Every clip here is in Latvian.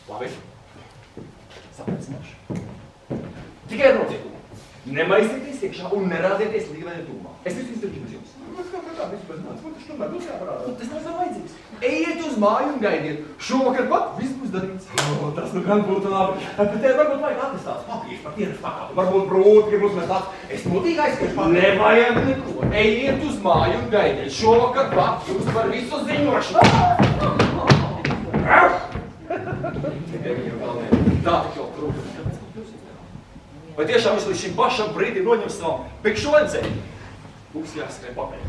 Labi. Saprecināšu. Tikai ar noteikumu. Nemaisieties iekšā un nerādieties līmenī tūmā. Es visu izdarīšu bez jums. Mēs kā tā visu bez nāc, man taču tomēr būs jāparādā. Tas nav vajadzīgs. Ejiet uz māju un gaidiet. Šovakar pat viss būs darīts. Tas nu gan būtu labi. Bet tev varbūt vajag atnestāts papīrs par dienas pakāpi. Varbūt brūti grib uzmest. Es mutīgi aizskiešu papīrs. Nevajag neko. Ejiet uz māju un gaidiet. Šovakar pat jūs par visu ziņošu. Tā tik jau prūti. Vai tiešām viņš līdz šim pašam brīdim noņem savam pikšu lencēju? Būs jāskrien pakaļ.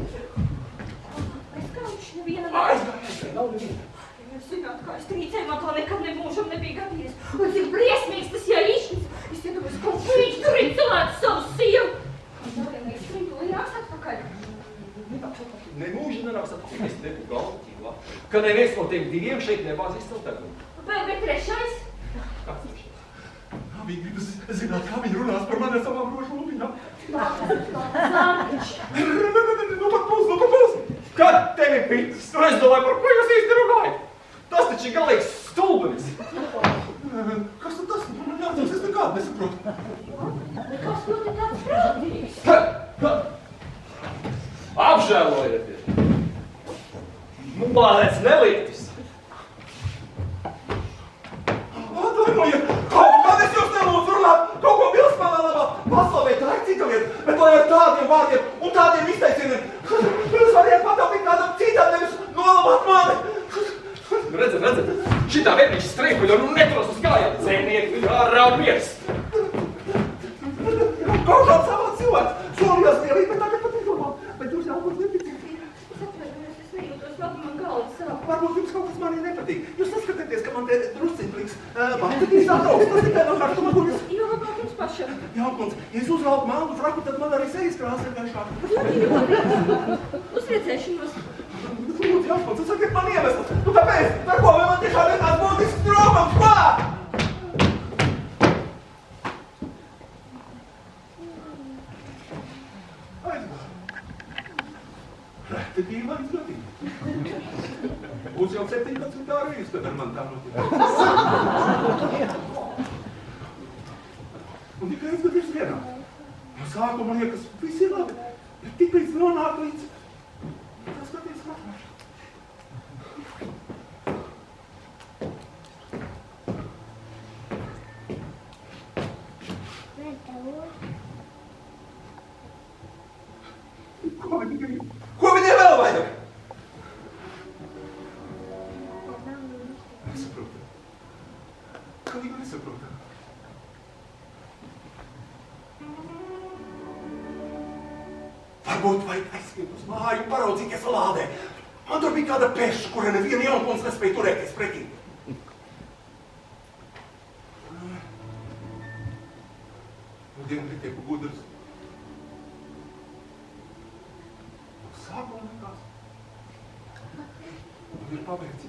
Aizgājuši neviena Aizgājuši, nav neviena. Jūs zināt, kā es trīcēju, man to nekad nebūšam nebija gadījies. Un cik briesmīgs tas jāīšķis. Es iedomājos, ka viņš tur ir cilvēks savu sievu. Un nevienā izskriņu un nāks atpakaļ. Nemūži nenāks atpakaļ. Es nebūtu galvu ķīlā. Ka neviens no tiem diviem šeit nebāzīs savu tegumu. Bet trešais? Kāds trešais? Viņi grib zināt, kā viņi runās par mani ar savām rožu lupiņām. Zāmiņš. Nu pat pūs. Kad tevi picis? Nu es domāju, par ko jūs īsti runājat? Tas taču ir galīgs stulbenis. Kas tad tas? Man jāatceras, es nekādu nesaprotu. Kas nu te tāds prātīgs? Apžēlojieties. Mūlēts nelietis. Atvainojiet, kaut es jums nelūdzu runāt, kaut ko bilst manā labā. Paslaviet, tā ir cita lieta, bet lai ar tādiem vārdiem un tādiem izteicieniem jūs variet pataupīt kādam citam, nevis nolabāt mani. Redzat, šitā vienīgi streikuļo un neturas uz kājām. Dzēnieki ārā un miers. Kaut kāds savāds cilvēks, solījās lielīt, bet tagad pat izdomā. Bet jūs jau mums nepatīk. Es atvainojos, es nejūtos labi, man galvas sāp. Varbūt jums kaut kas manī nepatīk. Jūs saskatieties, ka man te drusciņplīgs baltatīs atrauks, tas tikai no karstuma guļas. Jo labāk jums pašam. Jākundz, ja es uzvelku melnu fraku, tad man arī sejas krāsa ir gaišāka. Uz redzēšanos. Lūdzu, Jākundz, sakiet man iemesls. Nu kāpēc? Par ko vai man tiešām ir kāds būtisks trūkums? Kā? Reti dīvains gadījums. Būs jau 17. reize, kad ar mani tā notiek. Un tikai es gadījums vienā. No sākuma liekas, viss ir labi, bet tikai es nonāku līdz... Tas skaties atvērt. Ko viņi grib? Ko viņiem vēl vajag? Nesaprotu. Kā viņi nesaprotu? Varbūt vajag aizskriet uz māju un paraudzīties lādē. Man tur bija kāda peša, kura neviena jaunkons nespēja turēties pretī. Nu, dienu netieku gudrs. Sākumā nekās. Un ir pabeigts.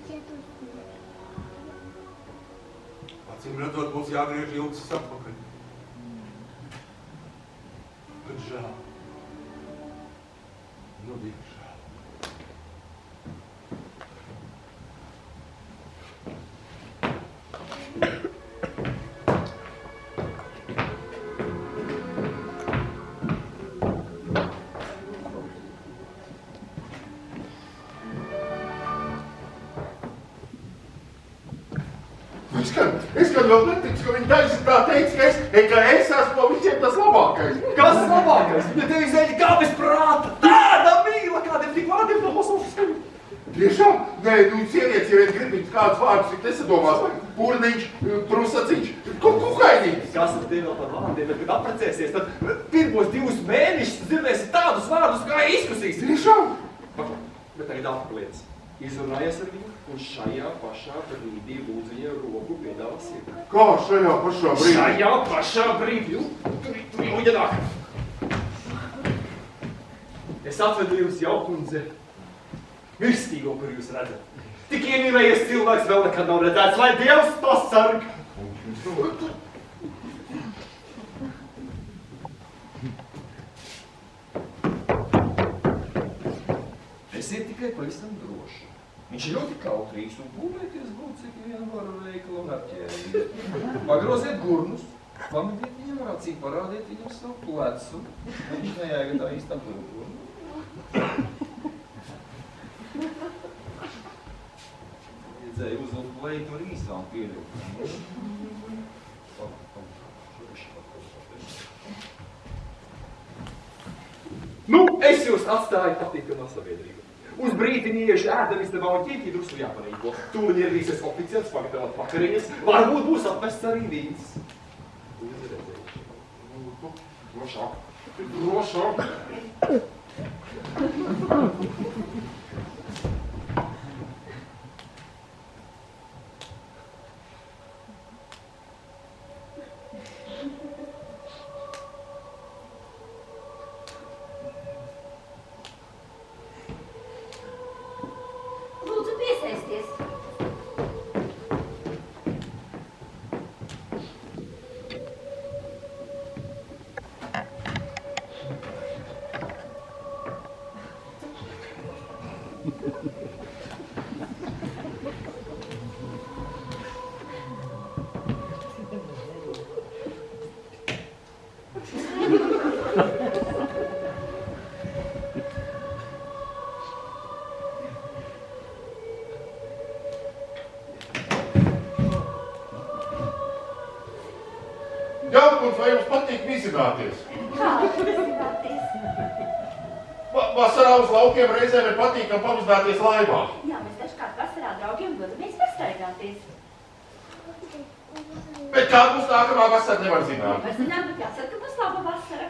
Acīm redzot, mums jāgriež ilgas atpakaļ. Bet žēl. Nu, diemžēl. Es gan vēl neticu, ka viņi taisni tā teica, ka es esmu no visiem tas labākais. Kas labākais? Ja tevi zeļi kā bez prāta, tāda mīla, kādiem tik vārdiem no lasaušu skaļu. Tiešām? Nē, nu, sievietes, ja vien grib viņus kādus vārdus, tik nesadomās. Purniņš, prusaciņš, kukainīgs. Kas ar tevi vēl par vārdiem, bet kad apprecēsies, tad pirmos 2 mēnešus dzirdēsi tādus vārdus, kā izkusīs. Tiešām? Bet tagad atpaliec. Izrunājies ar viņu un šajā pašā brīdī lūdzu viņai roku piedāvā sievu. Kā šajā pašā brīdī? Šajā pašā brīdī. Tur jau ieģenāk. Es atvedu jums jaukundze mirstīgo, kur jūs redzat. Tik iemīlējies cilvēks vēl nekad nav redzēts, lai Dievs pasarg. Esiet tikai pavisam droši. Viņš ir ļoti kautrīgs un gulēties būt, cik vien var veikalu un apķēri. Pagroziet gurnus, pametiet viņam acī, parādiet viņam savu plecu. Viņš nejāga tā īstam gurnu. Iedzēja uzvilkt leitu ar īsām pieļautām. Nu, es jūs atstāju patīkamā sabiedrība. Uz brītini ieši ēdamistabā un ķīķi drusku jāparīko. Tūlīt ieradīsies oficiāls pagatavot vakariņas. Varbūt būs atvests arī vīns. Drošāk. Drošāk. Lūdzu, piesaisties. Jākundz, vai jums patīk vizināties? Kā vizināties? Vasarā uz laukiem reizēm ir patīkami pavizināties laivā. Jā, mēs dažkārt vasarā draugiem dodamies pastaigāties. Bet kā būs nākamā vasara, nevar zināt. Nevar zināt, bet jāsaka, ka būs laba vasara.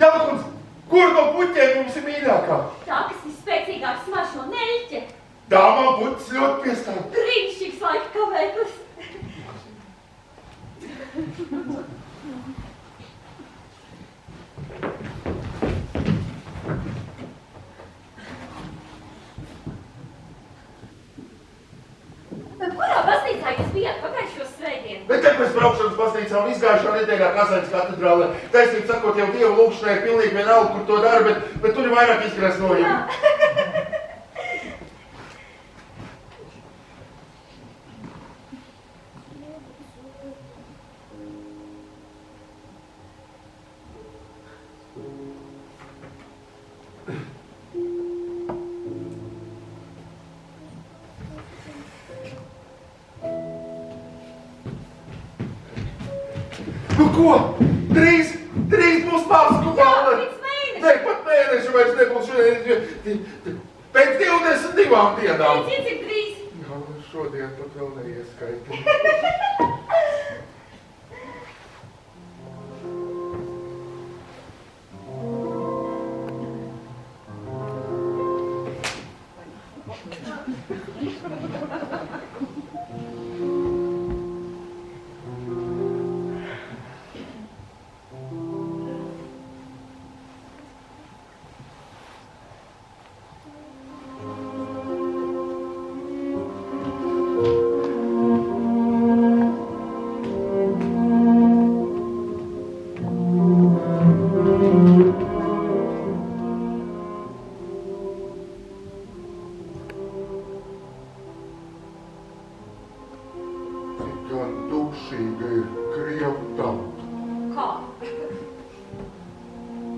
Jākundz, kur no puķiem jums ir mīļākā? Tā, kas visspēcīgāk smaržo neļķe. Dāmām puķis ļoti piestāv. Brīnišķīgs laika kavēklis. Kurā baznīcā jūs bijāt pagājušo svētdienu? Bet te pēc braukšanas baznīcā un izgājušā nedēļā Kazainas katedrālē. Taisnība sakot, jau Dievu lūgšanai ir pilnīgi vienalga, kur to dara, bet tur ir vairāk izkrasnojumi. Nu ko? Drīz būs Pasku balva. Pēc mēneša. Ne, pat mēneša vairs nebūs šodien. Pēc 22 dienām. Cik drīz? Jā, šodien pat vēl neieskaita.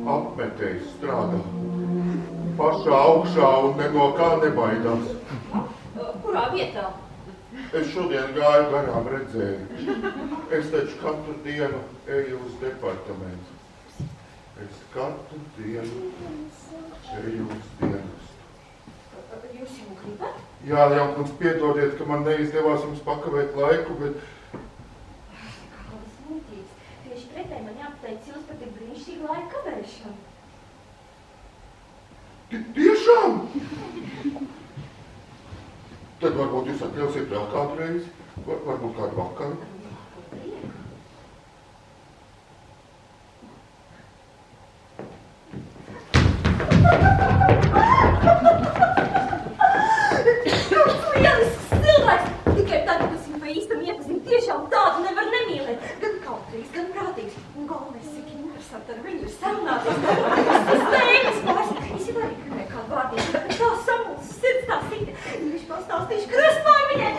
Apmetējs strādā. Pašā augšā un no kā nebaidās. Kurā vietā? Es šodien gāju garām, redzēju. Es taču katru dienu eju uz departamentu. Es katru dienu eju uz dienestu. Jūs jau gribat? Jā, Jankundz, piedodiet, ka man neizdevās jums pakavēt laiku, bet... Kādas mūtīgas. Tieši pretēji man jāpateic jums par tik brīnišķīgu laika kavēšanu. Tiešām? Tad varbūt jūs atļausiet vēl kādu reizi, varbūt kādu vakaru. Tāds lielisks cilvēks! Tikai tagad es viņu pa īstam iepazinu, tiešām tādu nevar nemīlēt. Gan kautrīgs, gan prātīgs. Un galvenais, cik interesanti ar viņu ir sarunāties. Tas tēmas pārs. Es jau arī gribēju kādu vārdību, bet tā samulsis sirds tā sita. Viņš pastāstīšu krustmāmiņai.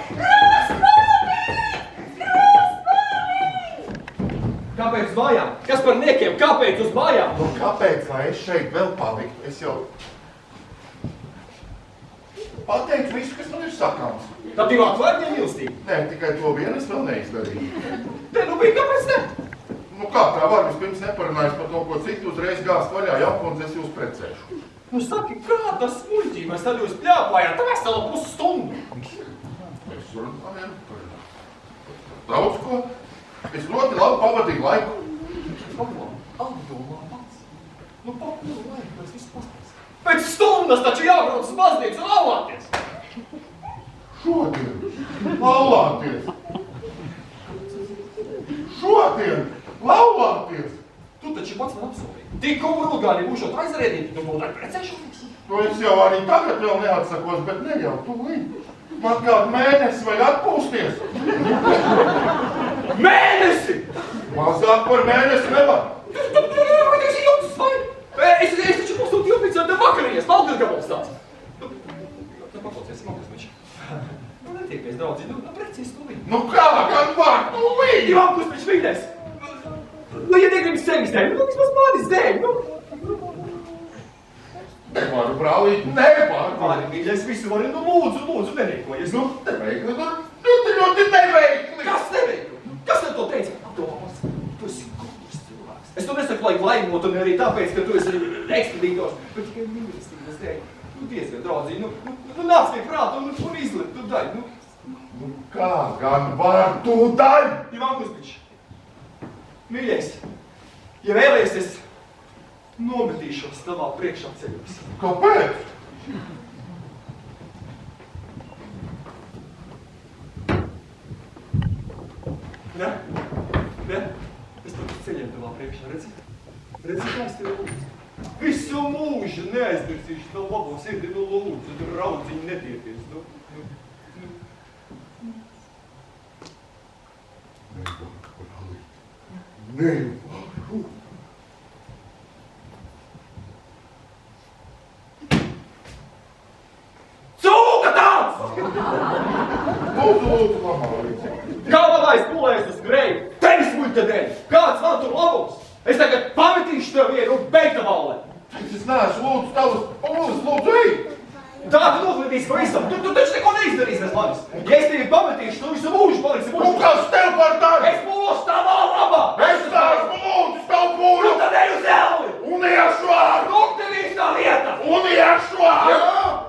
Kāpēc uz mājām? Kas par niekiem? Kāpēc uz mājām? Nu, kāpēc, lai es šeit vēl paliktu? Es jau pateicu visu, kas man ir sakāms. Tad tu atvērt mīlestību? Nē, tikai to vienu es vēl neizdarīju. Te nu bija, kāpēc ne? Nu kā tā var, vispirms neparunājis par to, ko citu uzreiz gāzt vaļā, Jankons, es jūs precēšu. Nu saki, kāda smuļķī, mēs tad jūs pļāpājāt, tā vesela pusstundu. Es runāju par daudz ko. Es ļoti labi pavadīju laiku. Apdomā pats. Nu papildu laiku, mēs visu pastāstām. Pēc stundas taču jābrauc uz baznīcu un laulāties. Šodien laulāties. Šodien laulāties. Tu taču pats man apsolīji. Tikko Rūgāni būšot aizrēdīti, tu būtu ar precēšanos. To es jau arī tagad vēl neatsakos, bet ne jau tūlīt. Man kādu mēnesi vajag atpūsties. Mēnesi! Mazāk par mēnesi nevar. Tu esi jūtas vai? Es taču pustot jūpīcot tev vakariņas, paldies gabals tāds. Tu paklaucies, smalkas viņš. Nu netiekies daudzi, nu precīs tūlīt. Nu kā, gan var tūlīt? Ivankus viņš vīdēs. Nu, ja negribas sevis dēļ, nu vismaz manis dēļ, nu. Nevaru, brālīt, nevaru. Mani, mīļais, visu vari, nu lūdzu, nerīkojies, nu. Neveikli, ļoti neveikli. Kas neveikli? Kas tev to teica? Tomas, tu esi gudrs cilvēks. Es to nesaku, lai laimot, un arī tāpēc, ka tu esi ekspedītors, bet tikai mīlestības dēļ. Nu, diezgan draudzīgi, nu nāc pie prāta un izlikt, tu daļ, nu. Nu kā, gan var tūdaļ? Ivankus bičs, mīļais, ja vēlies, es nometīšos tavā priekšā ceļos. Kāpēc? Ne? Es tur ceļiem tavā priekšā, redzi? Redzi, kā es tev lūdzu? Visu mūžu neaizmirsīšu tavu labo sirdi, nu lūdzu, draudziņi netieties, nu. Nevaru. Cūka tāds! Lūdzu, lamālīt. Galvenais pulēs uz greju, tevis muļķa dēļ! Kāds man tur labums? Es tagad pametīšu tev vienu un beigta valē! Es neesmu lūdzu tavas pūles, lūdzu, ej! Tā tu noklitīsi pavisam, tu taču neko neizdarīsi bez manis! Ja es tevi pametīšu, tu visu mūžu paliksi mūžu! Un kas tev par tādu? Es pūlos tavā labā! Es neesmu lūdzu tavu Nu pūli! tad ej uz elli! Un iešu ārā! Nu tev īstā vieta! Un iešu ārā!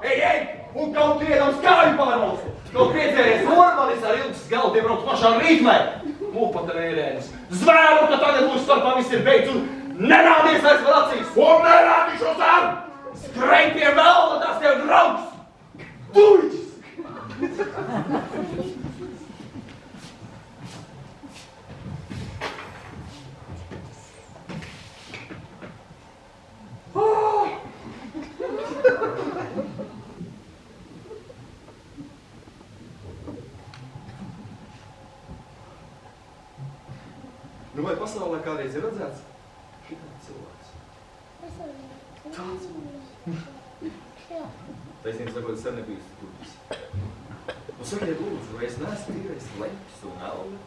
Ej! Un kaut vienam skāju pārvalsi! Kaut piedzēries Ormanis ar ilgas galu piebrauc pašā rītmē! Lūpata vērēnis! Zvēru, ka tagad mūsu starpā viss ir beigts un nerādies vairs par acīs! Un nerādīšos ar! Skrej pie velna, tas tev draugs! Duļķis! Nu vai pasaulē kādreiz ir redzēts šitāds cilvēks? Tāds mums. Taisnība sakot, es sen nebiju kurpis. Nu sakiet lūdzu, vai es neesmu tīrais leņķis un elga?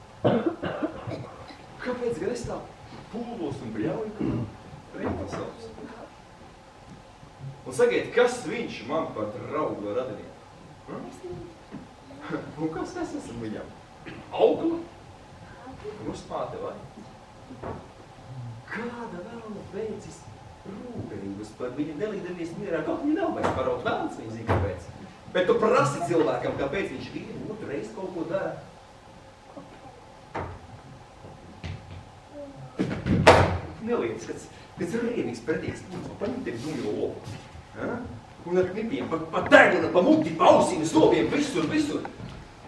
Kāpēc gan es tā pūlos un bļauju, ka reipasaus? Un sakiet, kas viņš man par draugu radinieki? Un kas es esmu viņam? Augla? Krustmāte vai? Kāda vēlna veicis rūpējības par viņu nelīdamies mierā, kaut viņa nav vairs paraut vēlns, viņa zina kāpēc. Bet tu prasi cilvēkam, kāpēc viņš vienu otru reizi kaut ko dara. Neliec, kāds rēnīgs pretīgs, paņem tevi dumjo lopu. Un ar knipiem, pa deguna, pa muti, pa ausīm, zobiem, visur.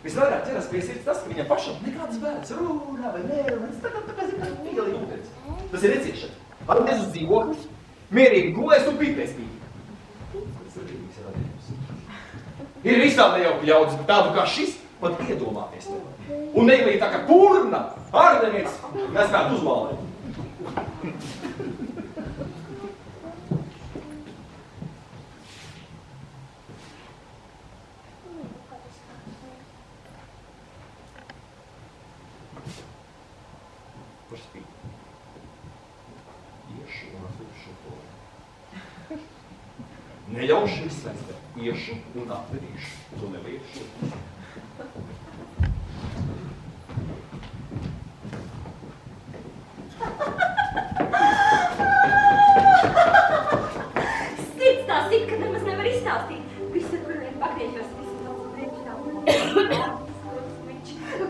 Visvairāk ķeras pie sirds tas, ka viņam pašam nekāds bērns runā vai nerunā, tā kā zina, mīlīgi ūdens. Tas ir neciešana. Atties uz dzīvokļus, mierīgi gulēs un pīpēs pīpi. Tas ir rīgs radījums. Ir visām nejauku ļaudis, bet tādu kā šis pat iedomāties nevar. Un neilīgi tā kā purna, ārdenieks, nespētu uzvalēt. Kur spīt? Iešu un atvedīšu to. Neļaušu izslēgt, bet iešu un atvedīšu to neviešu. Sirds tā sit, ka nemaz nevar izstāstīt. Visur, kur vien pagriežos, visu daudz priekšā.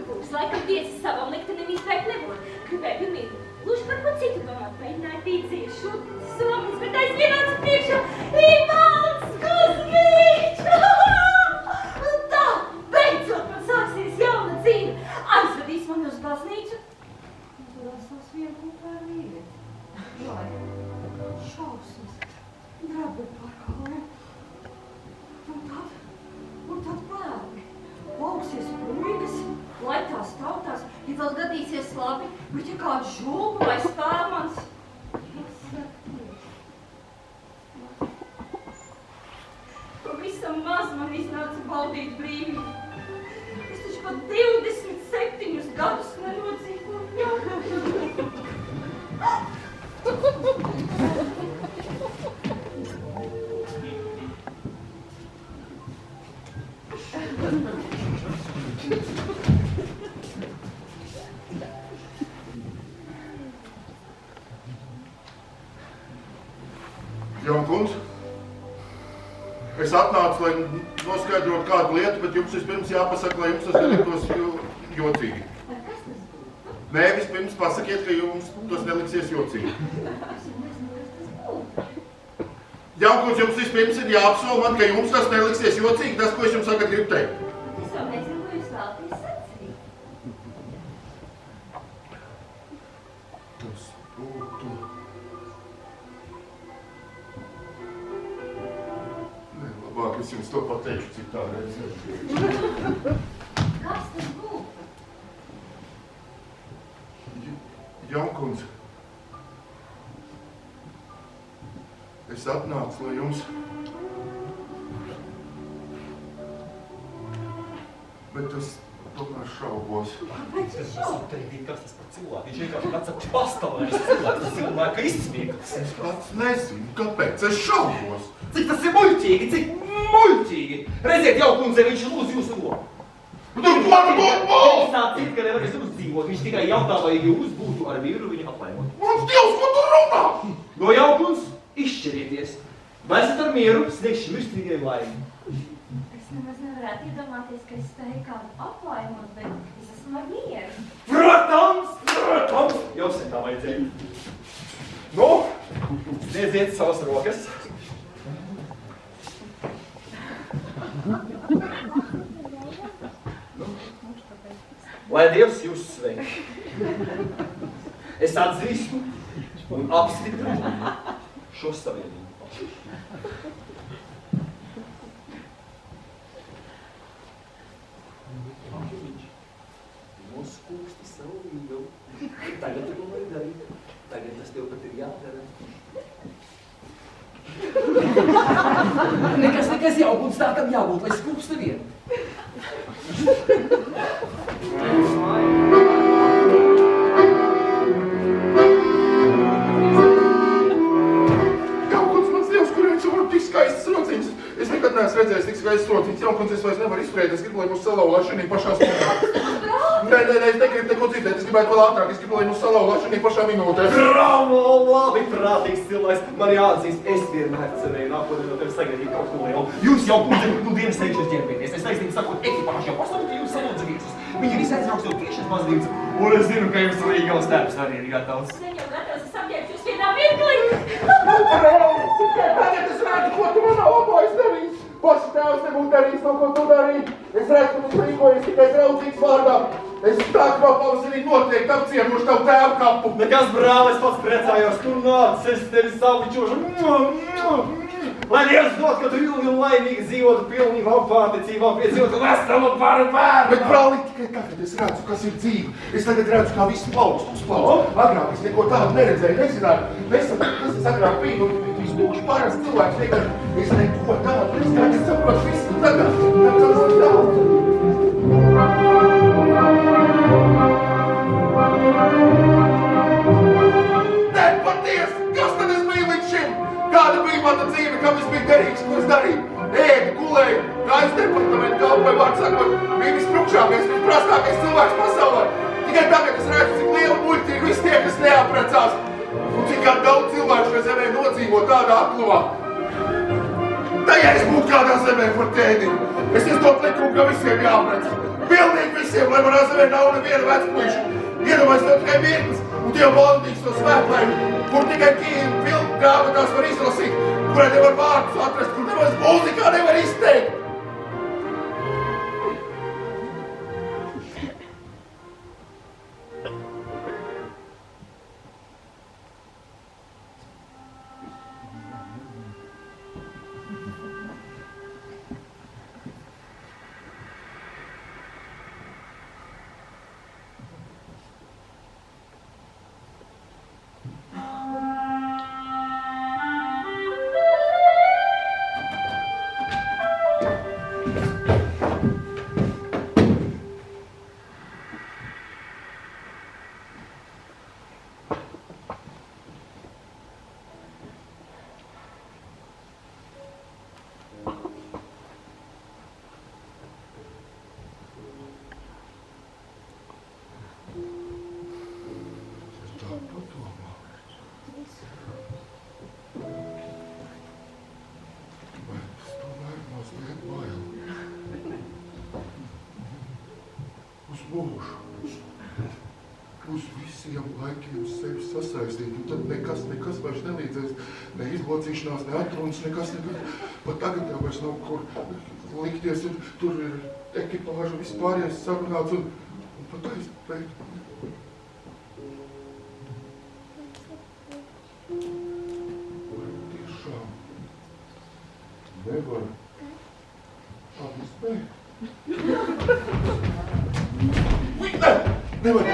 Būs laikam tiesas savam liktenim izteikt nebūs. Gribēju pilnīgi lūši par ko citu domāt. Mēģināju tīcīt šūtas somas, bet aizvienāts priekšā Ivāns Kuzmīčs! Un tā, beidzot man sāksies jauna dzīve. Aizvedīs mani uz baznīcu. Un tur atstās vienu kopā ar vīrieti. Lai, šausmas, drabi parkalni. Un tad pērni. Augsies puikas, lai tās tautās, ja vēl gadīsies labi, bet ja kāds žulba vai spēlmans. Pavisam maz man iznāca baudīt brīvību. Es taču pat 27 gadus nenodzīvoju. Jaunkundz, es atnācu, lai noskaidrotu kādu lietu, bet jums vispirms jāpasaka, lai jums tas neliktos jocīgi. Nē, vispirms pasakiet, ka jums tas neliksies jocīgi. Jaunkundz, jums vispirms ir jāapsola man, ka jums tas neliksies jocīgi, tas, ko es jums tagad gribu teikt. Es jau nezinu, ko jūs vēlaties sacīt. Tas būtu... Nē, labāk es jums to pateikšu citā reizē. Kas tas būtu? Jaunkundz, es atnācu, lai jums... Bet es tomēr šaubos. Kāpēc jūs šaubos? Kas tas par cilvēku? Viņš vienkārši atcept pastāvēs cilvēku, tas cilvēka izsmieklis. Es pats nezinu, kāpēc es šaubos. Cik tas ir muļķīgi, cik muļķīgi! Redziet, Jaukundze, viņš lūdz jūsu roku. Man Viņš sācīt, ka nevarēs uzdzīvot, viņš tikai jautā, vai jūs būtu ar vīru viņu aplaimot. Mans Dievs, ko tu runā? No Jaukundz, izšķirieties. Vai esat ar mieru, sniegšu mirstīgai laimi. Es nemaz nevarētu iedomāties, ka es spēju kādu aplaimot, bet es esmu ar mieru. Protams! Jau sen tā vajadzēja. Nu, sniedziet savas rokas. Lai Dievs jūs sveik. Es atzīstu un apstiprinu šo savienību. Noskūsti savu vīgavu. Tagad tu to vari darīt. Tagad tas tev pat ir jādara. Nekas Jaukundz, tā tam jābūt, lai skūpsta vien. Jaunkundz, mans Dievs, kur viņš var tik skaistas rociņas? Es nekad neesmu redzējis tik skaistas rociņas. Jaunkundz, es vairs nevaru izturēt. Es gribu, lai mūs salauzā šajā pašā minūtē. Nē, es negribu neko dzirdēt. Es gribētu vēl ātrāk. Es gribu, lai mūs salauzā šajā pašā minūtē. Bravo, labi, prātīgs cilvēks. Man jāatzīst, es vienmēr cerēju nākotnē no tevi sagaidīt kaut ko lielu. Jūs, Jaukundze, nu dienas teikšos ģērbieties. Es taisnīgi sakot, ekipāžu jau pasauli, ka jūs salūdza viesus. Viņi visi aizrauks jau tieši baznīcu. Un es zinu, ka jums Rīgavas tēps arī ir gatavs. Sen jau gatavs esam ģērbs jūs vienā mirklī. Tagad es redzu, ko tu manā labā esi darījis. Paši tēvs nebūtu darījis to, ko tu darīji. Es redzu, ka tu rīkojies tikai draudzīgs vārdā. Es tā kā pavasarī noteikti apciemošu tavu tēvu kapu. Nekas, brāl, es pats priecājos, kur nāc, es tevi savu čošu. Lai Dievs dod, ka tu ilgi un laimīgi dzīvotu pilnībā pārticībā, piedzīvotu veselu paru bērnu. Bet, brāli, tikai tagad es redzu, kas ir dzīve. Es tagad redzu, kā viss plaukst uz plaukst. Agrāk es neko tādu neredzēju, nezināju. Nesaprotu, kas tas agrāk bija. Viņš tūkši parasts cilvēks vienkārši. Es neko tādu nezināju, es saprotu visu tagad. Tas ir daudz. Nepatiesi! Kas tad es biju līdz šim? Kāda bija mana dzīve, kam es biju derīgs, ko es darīju? Ēdu, gulēju, gāju uz departamentu, kalpoju, vārdu sakot, bija visprukšākais, visprastākais cilvēks pasaulē. Tikai tagad es redzu, cik liela muļķi ir visi tie, kas neaprecās. Un cik daudz cilvēku šajā zemē nodzīvo tādā aklumā. Tā ja es būtu kādā zemē par ķēdiņu, es izdot likumu, ka visiem jāaprecas. Pilnīgi visiem, lai manā zemē nav neviena vecpuiša. Iedomājies tev tikai mirklis, un Dievu valdīgs no svētlaimi, kur tikai filmu grāmatās var izlasīt, kurai nevar vārdus atrast, kur nemaz mūzikā nevar izteikt. Uz visiem laikiem sevi sasaistīt, un tad nekas vairs nelīdzēs, ne izlocīšanās, ne atrunas, nekas. Pat tagad jau vairs nav kur likties, un tur ir ekipāža, viss pārējais sarunāts, un pat aizpēt. Vai tiešām nevar aizpēt? Nevar!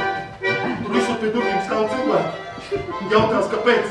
Tur visur pie durvīm stāv cilvēki. Jautās, kāpēc?